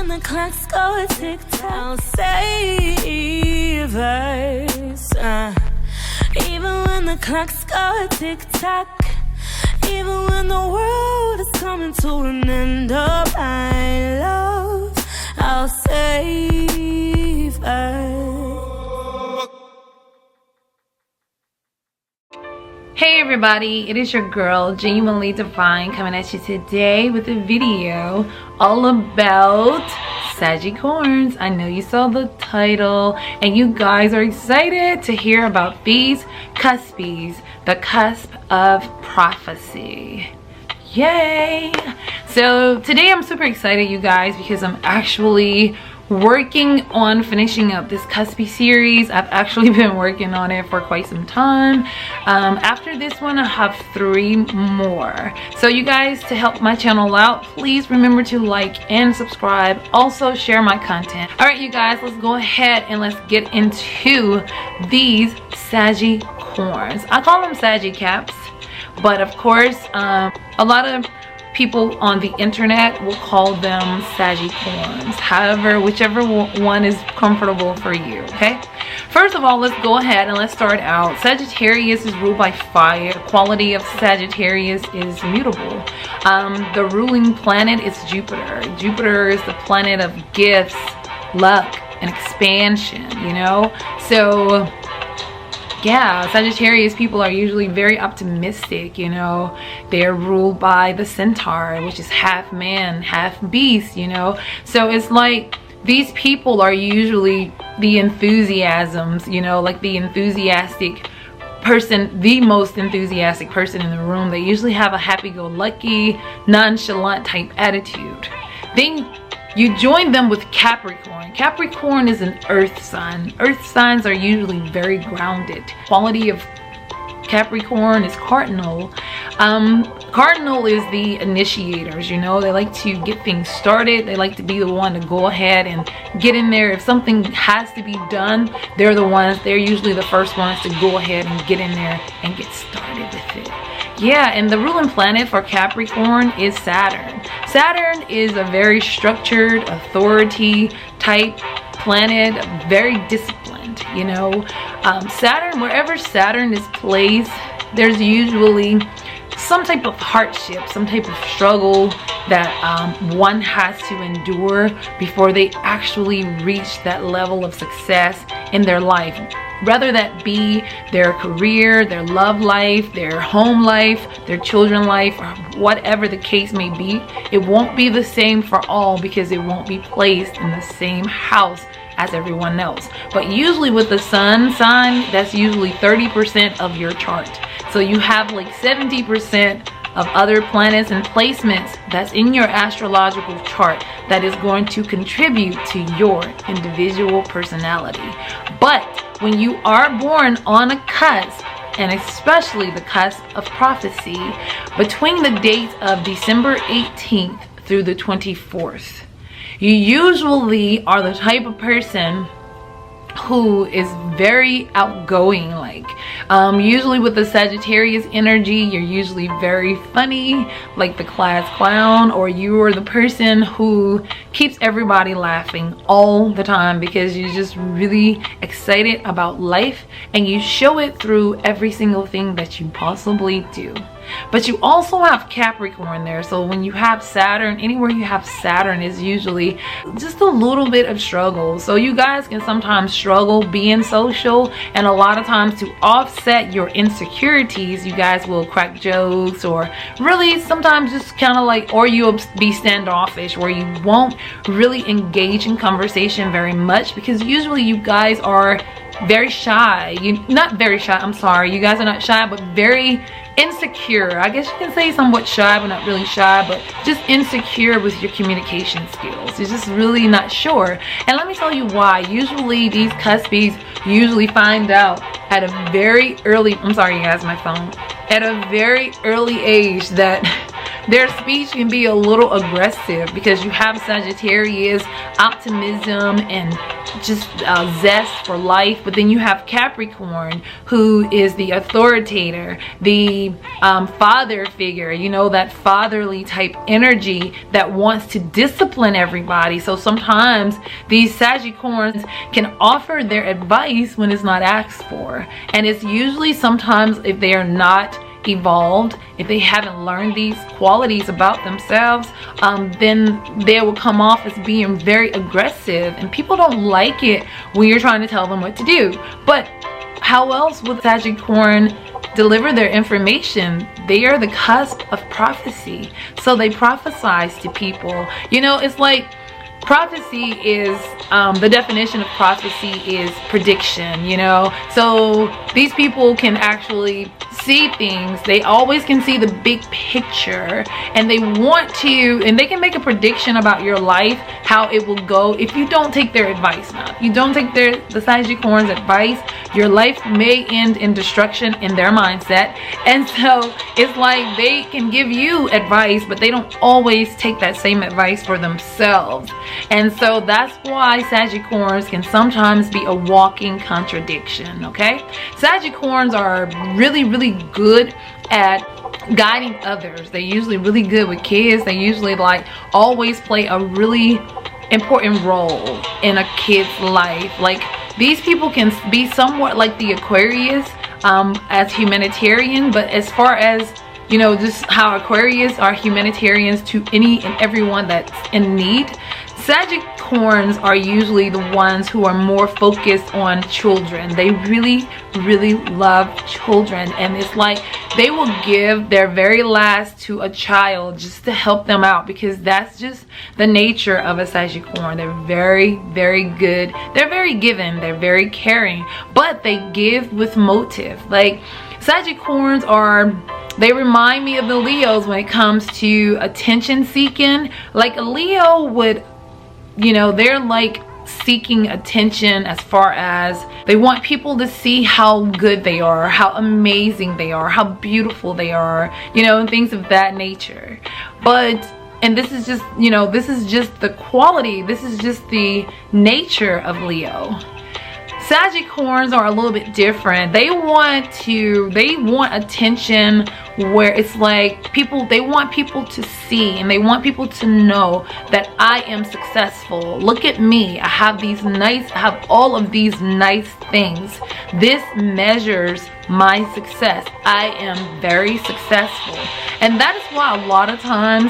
when the clocks go tick-tock, I'll save us. Even when the clocks go tick-tock, even when the world is coming to an end, oh my love, I'll save us. Hey everybody, it is your girl Genuinely Divine coming at you today with a video all about Sagittarius. I know you saw the title and you guys are excited to hear about these cuspies, the cusp of prophecy. Yay! So today I'm super excited, you guys, because I'm actually working on finishing up this Cuspie series. I've actually been working on it for quite some time. After this one, I have 3 more. So you guys, to help my channel out, please remember to like and subscribe. Also share my content. All right, you guys, let's go ahead and let's get into these Sagittarius. I call them Saggy Caps, but of course, a lot of people on the internet will call them Sagittarius. However, whichever one is comfortable for you, okay? First of all, let's go ahead and let's start out. Sagittarius is ruled by fire. The quality of Sagittarius is mutable. The ruling planet is Jupiter. Jupiter is the planet of gifts, luck, and expansion, you know? So yeah, Sagittarius people are usually very optimistic, you know. They're ruled by the centaur, which is half man, half beast, you know. So it's like these people are usually the enthusiasms, you know, like the enthusiastic person, the most enthusiastic person in the room. They usually have a happy-go-lucky, nonchalant type attitude. Then you join them with Capricorn. Capricorn is an earth sign. Earth signs are usually very grounded. Quality of Capricorn is cardinal. Cardinal is the initiators, you know. They like to get things started. They like to be the one to go ahead and get in there. If something has to be done, they're usually the first ones to go ahead and get in there and get started with it. Yeah, and the ruling planet for Capricorn is Saturn. Saturn is a very structured, authority type planet, very disciplined, you know. Saturn, wherever Saturn is placed, there's usually some type of hardship, some type of struggle that one has to endure before they actually reach that level of success in their life. Whether that be their career, their love life, their home life, their children life, or whatever the case may be, it won't be the same for all because it won't be placed in the same house as everyone else. But usually with the sun sign, that's usually 30% of your chart. So you have like 70% of other planets and placements that's in your astrological chart that is going to contribute to your individual personality. But when you are born on a cusp, and especially the cusp of prophecy, between the dates of December 18th through the 24th, you usually are the type of person who is very outgoing. Like usually with the Sagittarius energy, you're usually very funny, like the class clown, or you are the person who keeps everybody laughing all the time because you're just really excited about life and you show it through every single thing that you possibly do. But you also have Capricorn there, so when you have Saturn, anywhere you have Saturn is usually just a little bit of struggle. So you guys can sometimes struggle being social, and a lot of times to offset your insecurities, you guys will crack jokes, or really sometimes just kind of like, or you'll be standoffish where you won't really engage in conversation very much because usually you guys are very shy. Not very shy, I'm sorry, you guys are not shy, but very insecure. I guess you can say somewhat shy, but not really shy, but just insecure with your communication skills. You're just really not sure. And let me tell you why. Usually these cuspies usually find out at a very early, I'm sorry you guys, my phone, at a very early age that their speech can be a little aggressive because you have Sagittarius, optimism and just zest for life, but then you have Capricorn, who is the authoritator, the father figure, you know, that fatherly type energy that wants to discipline everybody. So sometimes these Sagittarians can offer their advice when it's not asked for, and it's usually sometimes if they are not evolved, if they haven't learned these qualities about themselves, then they will come off as being very aggressive, and people don't like it when you're trying to tell them what to do. But how else would Sagittarius deliver their information? They are the cusp of prophecy, so they prophesize to people. You know, it's like prophecy is the definition of prophecy is prediction, you know. So these people can actually see things. They always can see the big picture, and they want to, and they can make a prediction about your life, how it will go if you don't take their advice. Now, if you don't take the Sagittarius advice, your life may end in destruction in their mindset. And so it's like they can give you advice, but they don't always take that same advice for themselves. And so that's why Sagittarius can sometimes be a walking contradiction. Okay, Sagittarius are really good at guiding others. They're usually really good with kids. They usually like always play a really important role in a kid's life. Like, these people can be somewhat like the Aquarius as humanitarian, but as far as, you know, just how Aquarius are humanitarians to any and everyone that's in need, Sagittarians are usually the ones who are more focused on children. They really love children, and it's like they will give their very last to a child just to help them out, because that's just the nature of a Sagittarius. They're very good. They're very giving. They're very caring, but they give with motive. Like, Sagittarius they remind me of the Leos when it comes to attention seeking. Like, a Leo would, you know, they're like seeking attention as far as they want people to see how good they are, how amazing they are, how beautiful they are, you know, and things of that nature. But, and this is just, you know, this is just the quality, this is just the nature of Leo. Sagittarius are a little bit different. They want attention where it's like they want people to see, and they want people to know that I am successful. Look at me. I have all of these nice things. This measures my success. I am very successful. And that is why a lot of times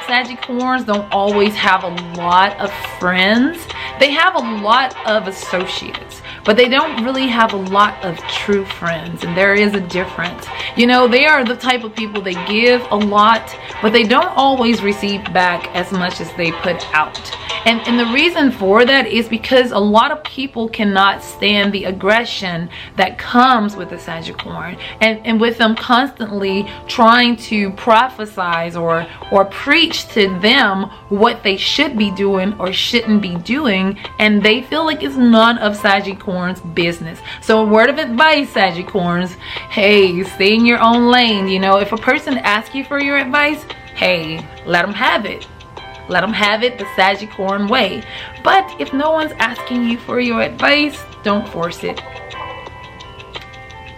Sagittarius don't always have a lot of friends. They have a lot of associates, but they don't really have a lot of true friends, and there is a difference. You know, they are the type of people that give a lot, but they don't always receive back as much as they put out. And the reason for that is because a lot of people cannot stand the aggression that comes with the Sagittarius, and with them constantly trying to prophesize or preach to them what they should be doing or shouldn't be doing, and they feel like it's none of Sagittarius' business. So a word of advice, Sagittarius, hey, stay in your own lane. You know, if a person asks you for your advice, hey, let them have it. Let them have it the Sagittarius way. But if no one's asking you for your advice, don't force it.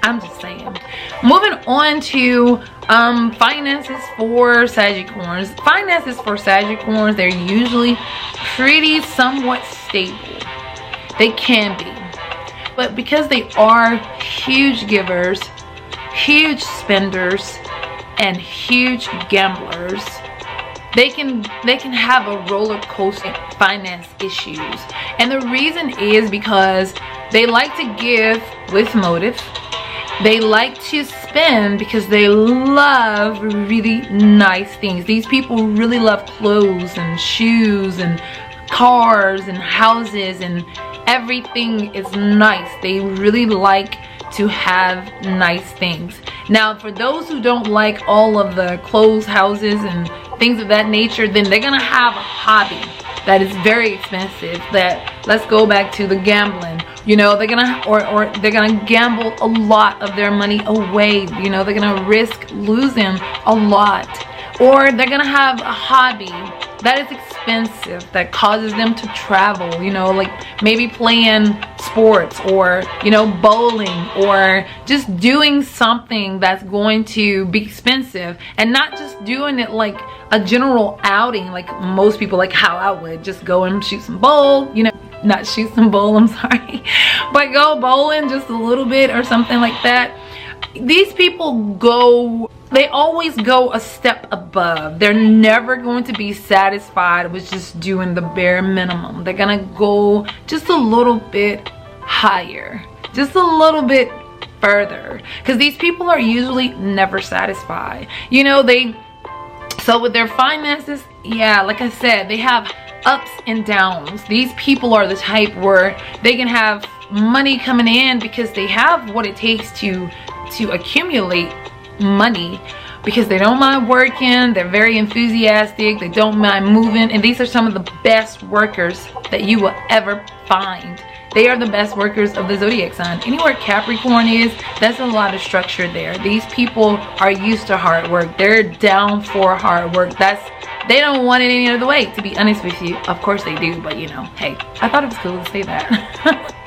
I'm just saying. Moving on to finances for Sagittarius. Finances for Sagittarius, they're usually pretty somewhat stable. They can be. But because they are huge givers, huge spenders, and huge gamblers, they can have a roller coaster finance issues. And the reason is because they like to give with motive. They like to spend because they love really nice things. These people really love clothes and shoes and cars and houses, and everything is nice. They really like to have nice things. Now, for those who don't like all of the clothes, houses, and things of that nature, then they're gonna have a hobby. that is very expensive. That, let's go back to the gambling, you know, they're gonna or they're gonna gamble a lot of their money away, you know, they're gonna risk losing a lot. Or they're gonna have a hobby that is expensive that causes them to travel, you know, like maybe playing sports, or, you know, bowling, or just doing something that's going to be expensive, and not just doing it like a general outing like most people, like how I would just go and shoot some bowl, you know, not shoot some bowl, I'm sorry, but go bowling just a little bit or something like that. These people go, they always go a step above. They're never going to be satisfied with just doing the bare minimum. They're gonna go just a little bit higher, just a little bit further, because these people are usually never satisfied, you know. So with their finances, yeah, like I said, they have ups and downs. These people are the type where they can have money coming in because they have what it takes to accumulate money, because they don't mind working, they're very enthusiastic, they don't mind moving, and these are some of the best workers that you will ever find. They are the best workers of the zodiac sign. Anywhere Capricorn is, that's a lot of structure there. These people are used to hard work. They're down for hard work. They don't want it any other way, to be honest with you. Of course they do, but you know, hey, I thought it was cool to say that.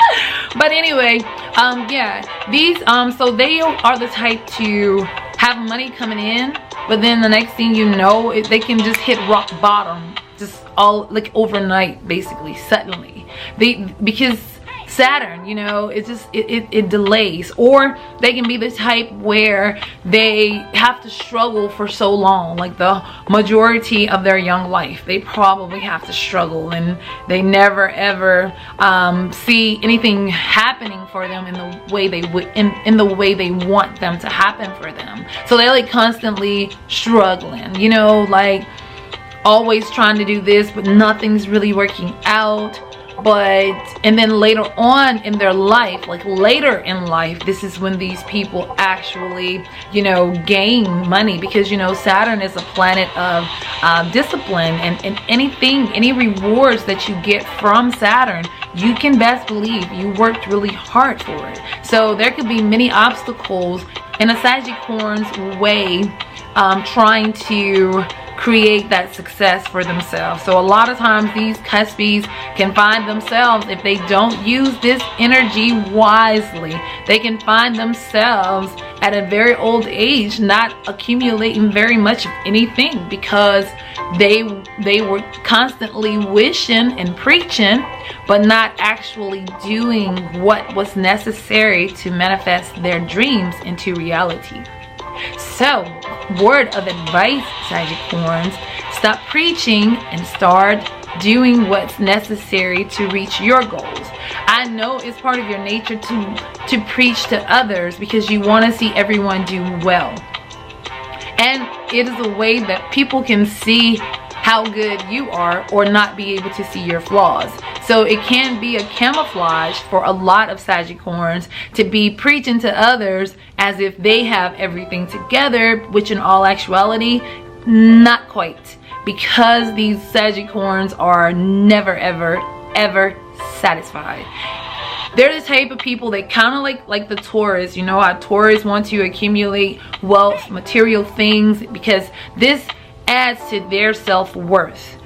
But anyway, yeah, these so they are the type to have money coming in, but then the next thing you know, they can just hit rock bottom, just all like overnight, basically, suddenly. Because Saturn, you know, it delays. Or they can be the type where they have to struggle for so long, like the majority of their young life they probably have to struggle, and they never ever see anything happening for them in the way they would in the way they want them to happen for them. So they're like constantly struggling, you know, like always trying to do this, but nothing's really working out. And then later on in their life, like later in life, this is when these people actually, you know, gain money, because, you know, Saturn is a planet of discipline, and any rewards that you get from Saturn, you can best believe you worked really hard for it. So there could be many obstacles in a Sagittarius way, trying to create that success for themselves. So a lot of times these Cuspies can find themselves, if they don't use this energy wisely, they can find themselves at a very old age not accumulating very much of anything, because they were constantly wishing and preaching, but not actually doing what was necessary to manifest their dreams into reality. So, word of advice, Sagittarians, stop preaching and start doing what's necessary to reach your goals. I know it's part of your nature to preach to others, because you want to see everyone do well. And it is a way that people can see how good you are, or not be able to see your flaws. So it can be a camouflage for a lot of Sagittarians to be preaching to others as if they have everything together, which in all actuality, not quite. Because these Sagittarians are never, ever, ever satisfied. They're the type of people that kind of like the Taurus. You know how Taurus want to accumulate wealth, material things, because this adds to their self-worth.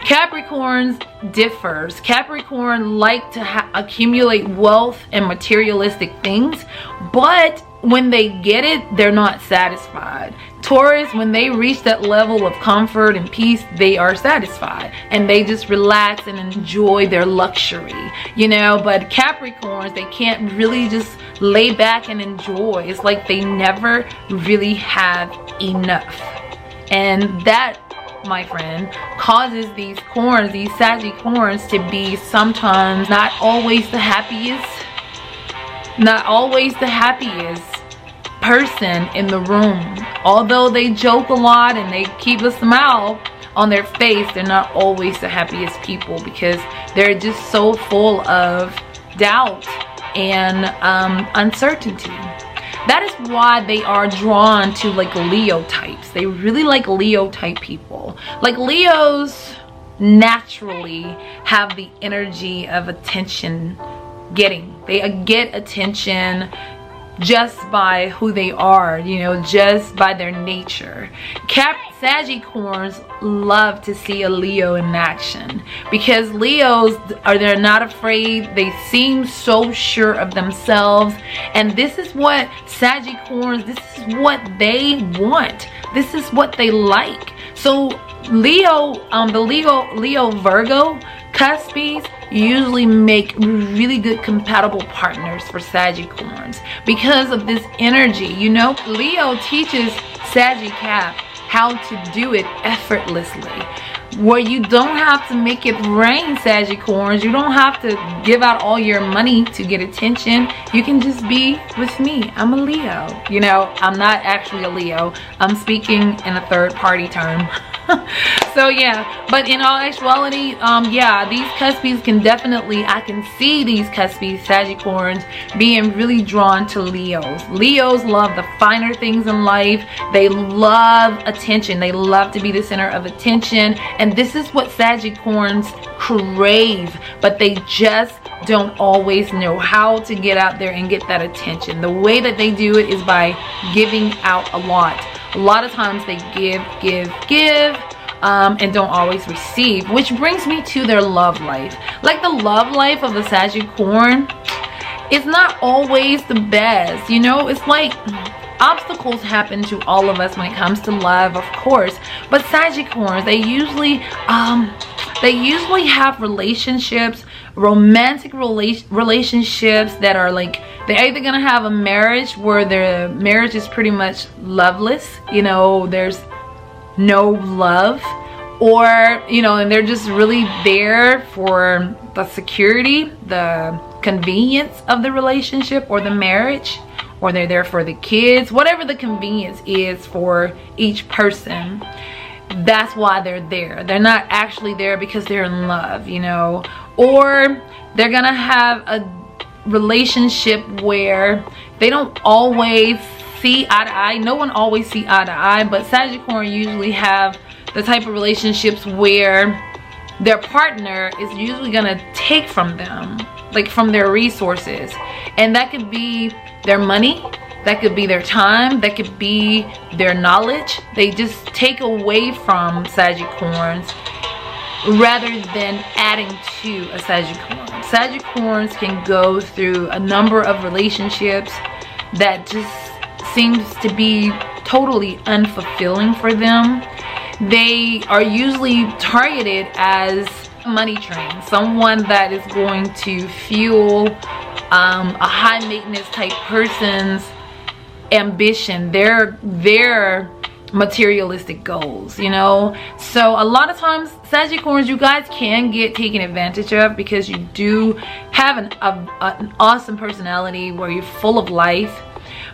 Capricorns differs. Capricorn like to accumulate wealth and materialistic things, but when they get it, they're not satisfied. Taurus, when they reach that level of comfort and peace, they are satisfied, and they just relax and enjoy their luxury, you know. But Capricorns, they can't really just lay back and enjoy. It's like they never really have enough. And that, my friend, causes these corns, these Sagittarians, to be sometimes not always the happiest person in the room. Although they joke a lot and they keep a smile on their face, they're not always the happiest people, because they're just so full of doubt and uncertainty. That is why they are drawn to like Leo types. They really like Leo type people. Like Leos, naturally have the energy of attention getting. They get attention just by who they are, you know, just by their nature. Sagittarius love to see a Leo in action, because Leos they're not afraid. They seem so sure of themselves, and this is what Sagittarius, this is what they want. This is what they like. So Leo, Leo Virgo Cuspies usually make really good compatible partners for Sagittarius because of this energy. You know, Leo teaches Sagittarius how to do it effortlessly, where you don't have to make it rain, Sagittarius. You don't have to give out all your money to get attention. You can just be with me. I'm a Leo. You know, I'm not actually a Leo. I'm speaking in a third party term. So yeah, but in all actuality, yeah, these Cuspies can definitely, I can see these Cuspies, Sagittarius, being really drawn to Leos. Leos love the finer things in life. They love attention. They love to be the center of attention, and this is what Sagittarius crave, but they just don't always know how to get out there and get that attention. The way that they do it is by giving out a lot. A lot of times they give, and don't always receive, which brings me to their love life. Like, the love life of the Sagittarius is not always the best, you know. It's like obstacles happen to all of us when it comes to love, of course, but Sagittarius, they usually have relationships, romantic relationships that are like, they're either gonna have a marriage where their marriage is pretty much loveless, you know, there's no love, or, you know, and they're just really there for the security, the convenience of the relationship or the marriage, or they're there for the kids, whatever the convenience is for each person. That's why they're there. They're not actually there because they're in love, you know. Or they're gonna have a relationship where they don't always see eye to eye. No one always see eye to eye, but Sagittarius usually have the type of relationships where their partner is usually gonna take from them, like from their resources, and that could be their money, that could be their time, that could be their knowledge. They just take away from Sagittarius rather than adding to a Sagittarius. Sagittarius can go through a number of relationships that just seems to be totally unfulfilling for them. They are usually targeted as a money train, someone that is going to fuel a high maintenance type person's ambition, their materialistic goals, you know. So a lot of times Sagittarius, you guys can get taken advantage of because you do have an awesome personality where you're full of life,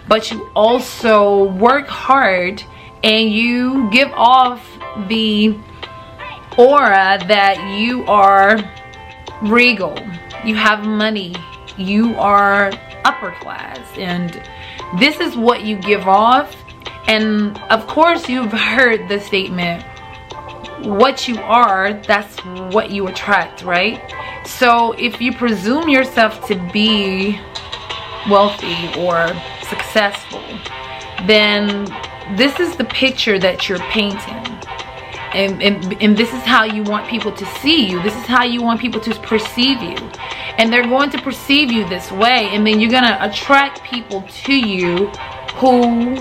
but you also work hard and you give off the aura that you are regal, you have money, you are upper class, and this is what you give off. And of course you've heard the statement, what you are, that's what you attract, right? So if you presume yourself to be wealthy or successful, then this is the picture that you're painting, and this is how you want people to see you. This is how you want people to perceive you, and they're going to perceive you this way, and then you're gonna attract people to you who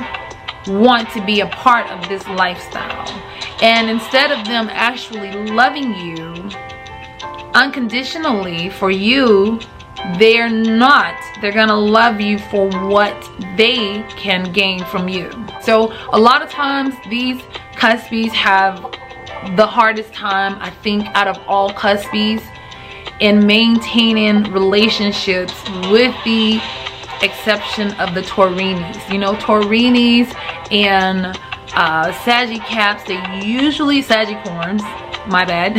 want to be a part of this lifestyle. And instead of them actually loving you unconditionally for you, they're not. They're gonna love you for what they can gain from you. So a lot of times these Cuspies have the hardest time, I think, out of all Cuspies in maintaining relationships, with the exception of the Taurinis. You know, Taurinis and Sagittarius, they usually, Sagittarius, my bad.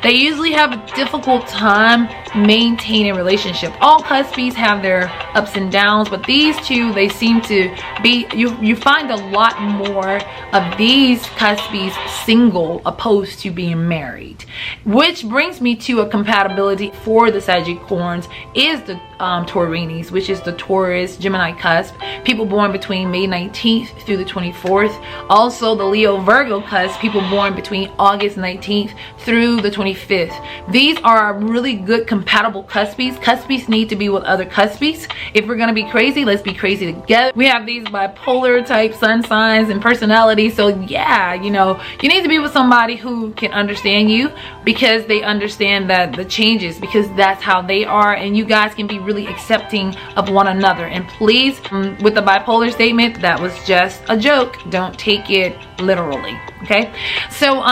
They usually have a difficult time maintaining a relationship. All Cuspies have their ups and downs, but these two, they seem to be, you find a lot more of these Cuspies single opposed to being married. Which brings me to a compatibility for the Sagittarians is the Taurinis, which is the Taurus Gemini cusp, people born between May 19th through the 24th. Also the Leo Virgo cusp, people born between August 19th through the 25th. These are really good compatible Cuspies. Cuspies need to be with other Cuspies. If we're gonna be crazy, let's be crazy together. We have these bipolar type sun signs and personalities, so yeah, you know, you need to be with somebody who can understand you, because they understand that the changes, because that's how they are, and you guys can be really accepting of one another. And please, with the bipolar statement, that was just a joke. Don't take it literally, okay? So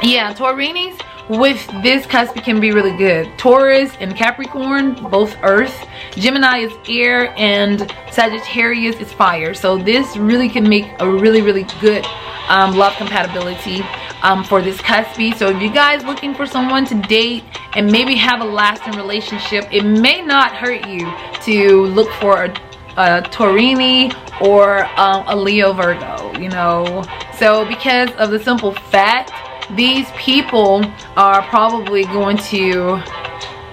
yeah, Taurinis with this cusp can be really good. Taurus and Capricorn, both earth. Gemini is air, and Sagittarius is fire. So this really can make a really good love compatibility for this Cuspie. So if you guys looking for someone to date and maybe have a lasting relationship, it may not hurt you to look for a Taurini or a Leo Virgo, you know. So because of the simple fact, these people are probably going to,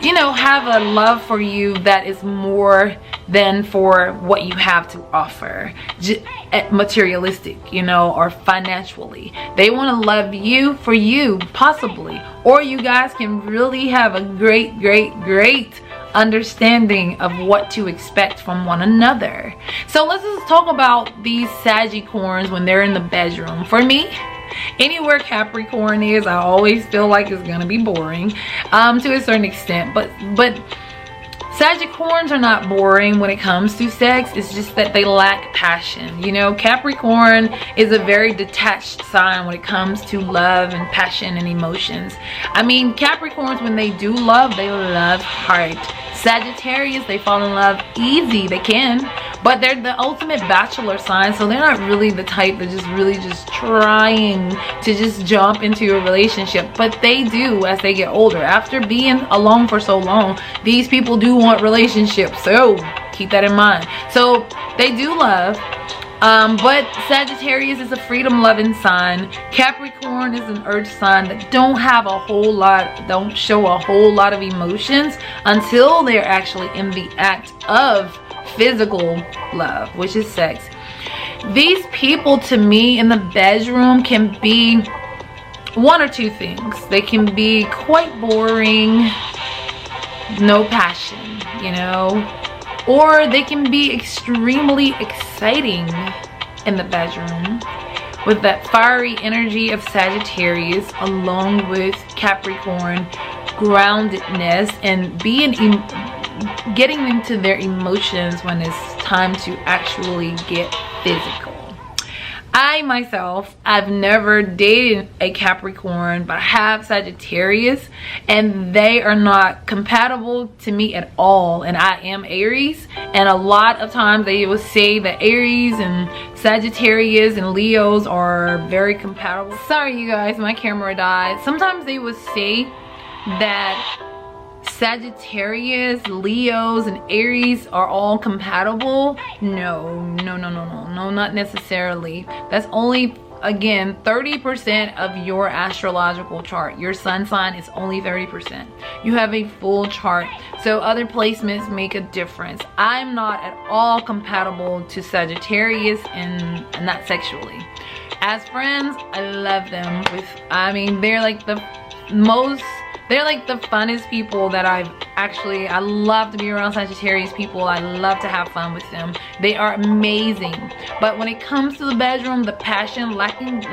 you know, have a love for you that is more than for what you have to offer, materialistic, you know, or financially. They want to love you for you, possibly, or you guys can really have a great understanding of what to expect from one another. So let's just talk about these Sagittarians when they're in the bedroom. For me, anywhere Capricorn is, I always feel like it's gonna be boring to a certain extent, but Sagittarians are not boring when it comes to sex. It's just that they lack passion. You know, Capricorn is a very detached sign when it comes to love and passion and emotions. I mean, Capricorns, when they do love, they love hard. Sagittarius, they fall in love easy. They can, but they're the ultimate bachelor sign, so they're not really the type that just really trying to just jump into a relationship. But they do as they get older. After being alone for so long, these people do want relationships, so keep that in mind. So they do love, but Sagittarius is a freedom loving sign. Capricorn is an earth sign that don't show a whole lot of emotions until they're actually in the act of physical love, which is sex. These people, to me, in the bedroom can be one or two things. They can be quite boring, no passion, you know, or they can be extremely exciting in the bedroom with that fiery energy of Sagittarius along with Capricorn groundedness and getting into their emotions when it's time to actually get physical. I myself, I've never dated a Capricorn, but I have Sagittarius, and they are not compatible to me at all. And I am Aries, and a lot of times they will say that Aries and Sagittarius and Leos are very compatible. Sorry you guys, my camera died. Sometimes they would say that Sagittarius, Leos, and Aries are all compatible. No, not necessarily. That's only, again, 30% of your astrological chart. Your sun sign is only 30%. You have a full chart, so other placements make a difference. I'm not at all compatible to Sagittarius, and not sexually. As friends, I love them. They're like the funnest people that I love to be around Sagittarius people. I love to have fun with them. They are amazing. But when it comes to the bedroom, the passion lacking,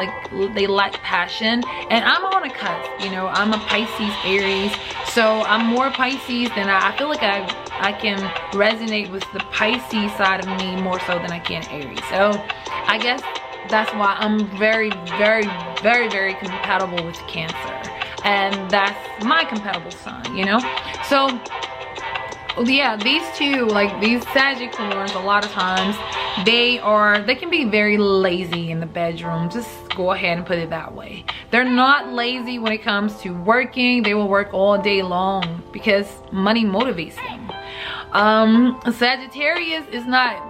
they lack passion. And I'm on a cusp, you know, I'm a Pisces Aries. So I'm more Pisces than I feel like I can resonate with the Pisces side of me more so than I can Aries. So I guess that's why I'm very compatible with Cancer. And that's my compatible sign, you know. So yeah, these two, like these Sagittarians, a lot of times they can be very lazy in the bedroom. Just go ahead and put it that way. They're not lazy when it comes to working. They will work all day long because money motivates them. Sagittarius is not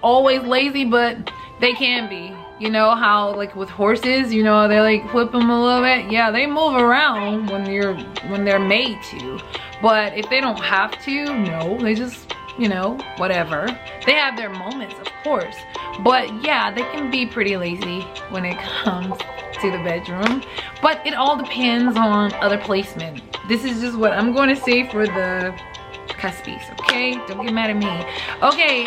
always lazy, but they can be. You know how like with horses, you know, they like whip them a little bit. Yeah, they move around when they're made to. But if they don't have to, no, they just, you know, whatever. They have their moments, of course. But yeah, they can be pretty lazy when it comes to the bedroom. But it all depends on other placement. This is just what I'm going to say for the Cuspies, okay? Don't get mad at me. Okay,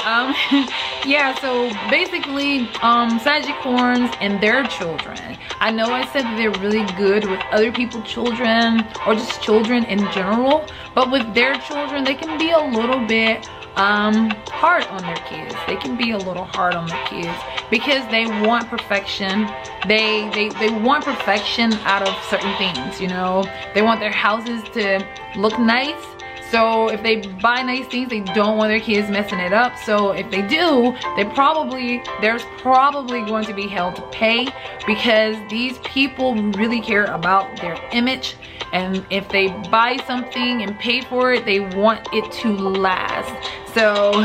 yeah, so basically, Sagittarians and their children. I know I said that they're really good with other people's children or just children in general, but with their children, they can be a little bit hard on their kids. They can be a little hard on their kids because they want perfection. They want perfection out of certain things, you know. They want their houses to look nice. So if they buy nice things, they don't want their kids messing it up. So if they do, there's probably going to be hell to pay because these people really care about their image. And if they buy something and pay for it, they want it to last. So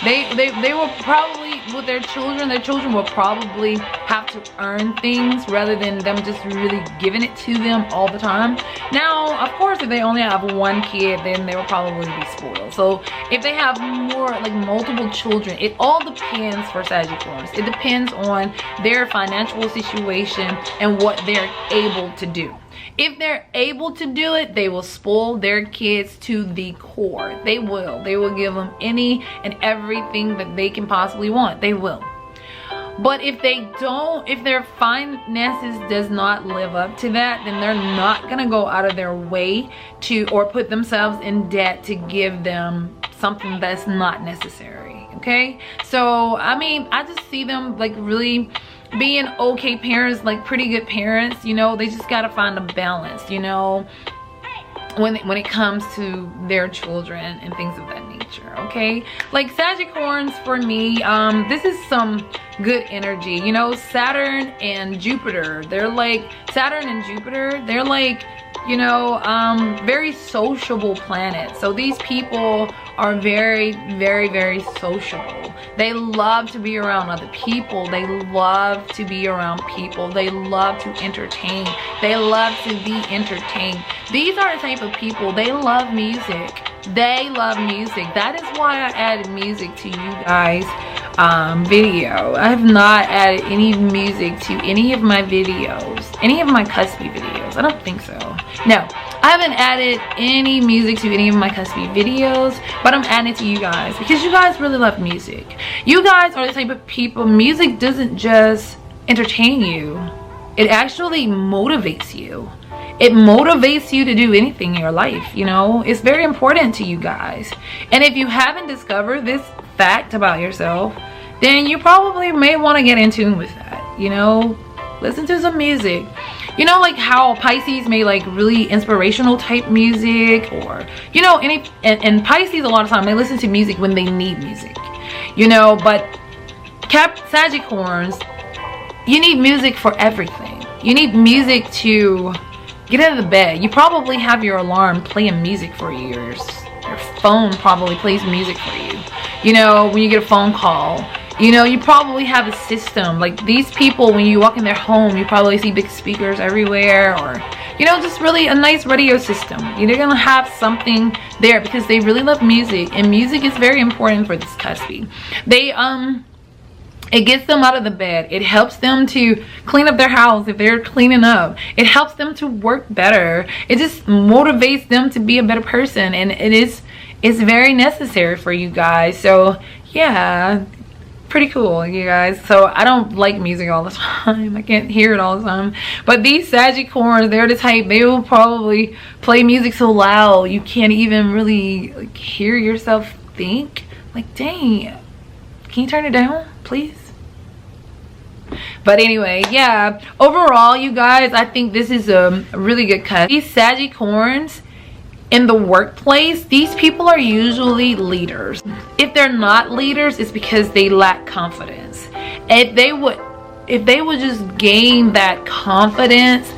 they will probably, with their children will probably have to earn things rather than them just really giving it to them all the time. Now, of course, if they only have one kid, then they will probably be spoiled. So if they have more, like multiple children, it all depends for Sagittarius. It depends on their financial situation and what they're able to do. If they're able to do it, they will spoil their kids to the core. They will give them any and everything that they can possibly want. They will. But if they don't, if their finances does not live up to that, then they're not gonna go out of their way to, or put themselves in debt to give them something that's not necessary. Okay, so I mean, I just see them like really being okay parents, like pretty good parents. You know, they just gotta find a balance, you know, when it comes to their children and things of that nature. Okay, like Sagittarius, for me, this is some good energy. You know, Saturn and Jupiter, they're like, you know, very sociable planets. So these people are very, very, very sociable. They love to be around other people. They love to be around people. They love to entertain. They love to be entertained. These are the type of people, they love music. They love music. That is why I added music to you guys video. I have not added any music to any of my videos, any of my Cuspie videos. I don't think so. No, I haven't added any music to any of my Cuspie videos, but I'm adding it to you guys because you guys really love music. You guys are the type of people, music doesn't just entertain you, it actually motivates you. It motivates you to do anything in your life, you know. It's very important to you guys. And if you haven't discovered this fact about yourself, then you probably may want to get in tune with that, you know. Listen to some music. You know, like how Pisces may like really inspirational type music, or, you know, and Pisces a lot of time they listen to music when they need music, you know. But Sagittarius, you need music for everything. You need music to get out of the bed. You probably have your alarm playing music for you. Your phone probably plays music for you. You know, when you get a phone call, you know, you probably have a system. Like these people, when you walk in their home, you probably see big speakers everywhere, or, you know, just really a nice radio system. You're gonna have something there because they really love music, and music is very important for this Cuspie. They it gets them out of the bed. It helps them to clean up their house if they're cleaning up. It helps them to work better. It just motivates them to be a better person, and it's very necessary for you guys. So yeah, pretty cool, you guys. So I don't like music all the time. I can't hear it all the time. But these Sagittarius, they're the type, they will probably play music so loud you can't even really like hear yourself think. Like, dang, can you turn it down, please? But anyway, yeah, overall, you guys, I think this is a really good cut. These Sagittarius, in the workplace, these people are usually leaders. If they're not leaders, it's because they lack confidence. If they would just gain that confidence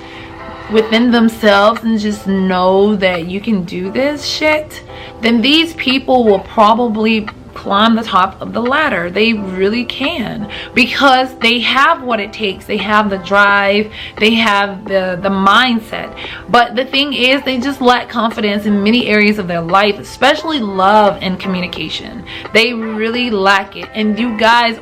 within themselves and just know that you can do this shit, then these people will probably climb the top of the ladder. They really can, because they have what it takes. They have the drive, they have the mindset. But the thing is, they just lack confidence in many areas of their life, especially love and communication. They really lack it. And you guys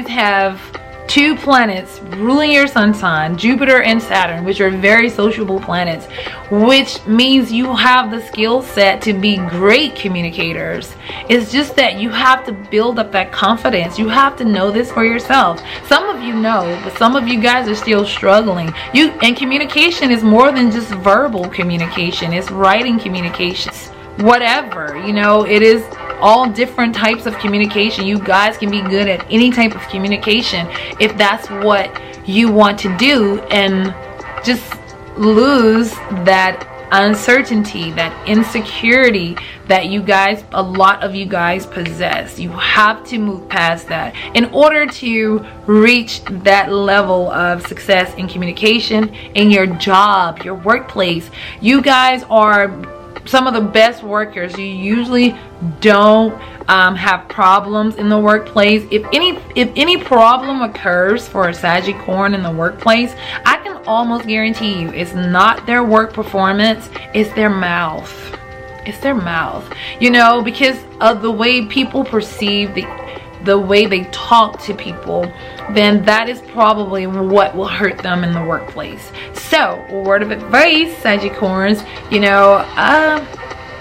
have two planets ruling your sun sign, Jupiter and Saturn, which are very sociable planets, which means you have the skill set to be great communicators. It's just that you have to build up that confidence. You have to know this for yourself. Some of you know, but some of you guys are still struggling. And communication is more than just verbal communication. It's writing communications, whatever, you know, it is all different types of communication. You guys can be good at any type of communication if that's what you want to do, and just lose that uncertainty, that insecurity that a lot of you guys possess. You have to move past that in order to reach that level of success in communication, in your job, your workplace. You guys are some of the best workers. You usually don't have problems in the workplace. If any problem occurs for a Sagittarius in the workplace, I can almost guarantee you it's not their work performance, it's their mouth. It's their mouth, you know, because of the way people perceive the way they talk to people, then that is probably what will hurt them in the workplace. So, word of advice, Sagittarius, you know,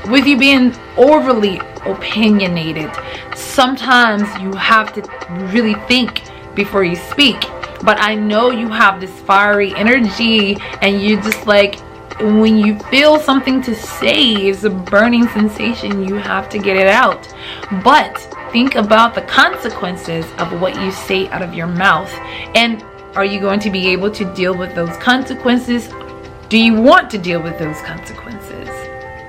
with you being overly opinionated, sometimes you have to really think before you speak. But I know you have this fiery energy, and you just like, when you feel something to say, it's a burning sensation, you have to get it out. But think about the consequences of what you say out of your mouth. And are you going to be able to deal with those consequences? Do you want to deal with those consequences?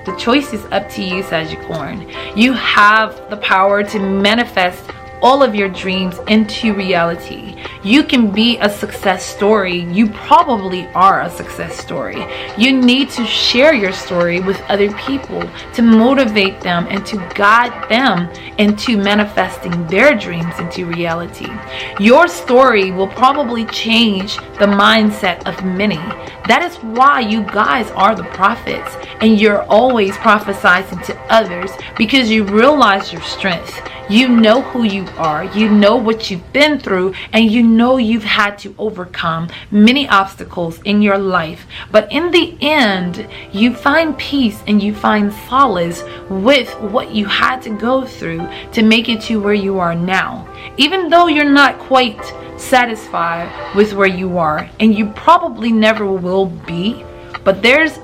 The choice is up to you, Sagittarius. You have the power to manifest all of your dreams into reality. You can be a success story. You probably are a success story. You need to share your story with other people to motivate them and to guide them into manifesting their dreams into reality. Your story will probably change the mindset of many. That is why you guys are the prophets, and you're always prophesizing to others, because you realize your strength. You know who you are, you know what you've been through, and you know you've had to overcome many obstacles in your life. But in the end, you find peace and you find solace with what you had to go through to make it to where you are now. Even though you're not quite satisfied with where you are, and you probably never will be, but there's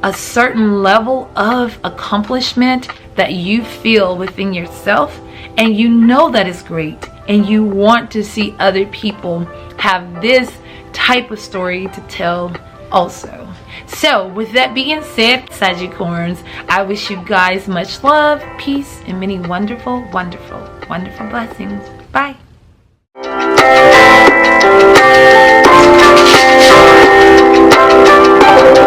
a certain level of accomplishment that you feel within yourself, and you know that is great, and you want to see other people have this type of story to tell also. So with that being said, Sagittarius, I wish you guys much love, peace, and many wonderful, wonderful, wonderful blessings. Bye.